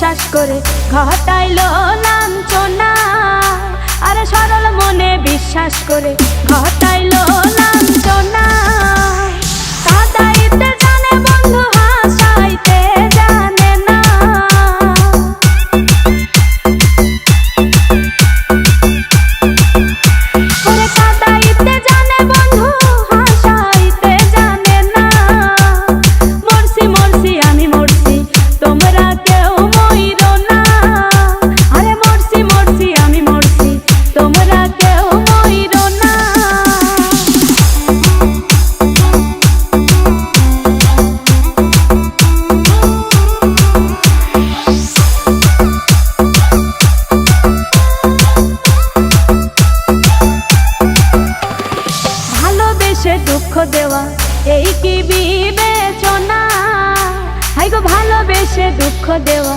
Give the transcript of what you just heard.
বিশ্বাস করে ঘটাইলো লাঞ্ছনা। আরে সরল মনে বিশ্বাস করে ঘটাইলো লাঞ্ছনা। কাঁদাইতে জানে বন্ধু হাসাইতে জানে না। ওরে কাঁদাইতে জানে বন্ধু হাসাইতে জানে না। মরছি মরছি আমি মরছি তোমরা কেউ মইরো না। আরে মরছি মরছি আমি মরছি তোমরা কেউ মইরো না। ভালোবেসে দুঃখ দেওয়া এই কি বিবেচনা? হাই গো ভালোবেসে দুঃখ দেওয়া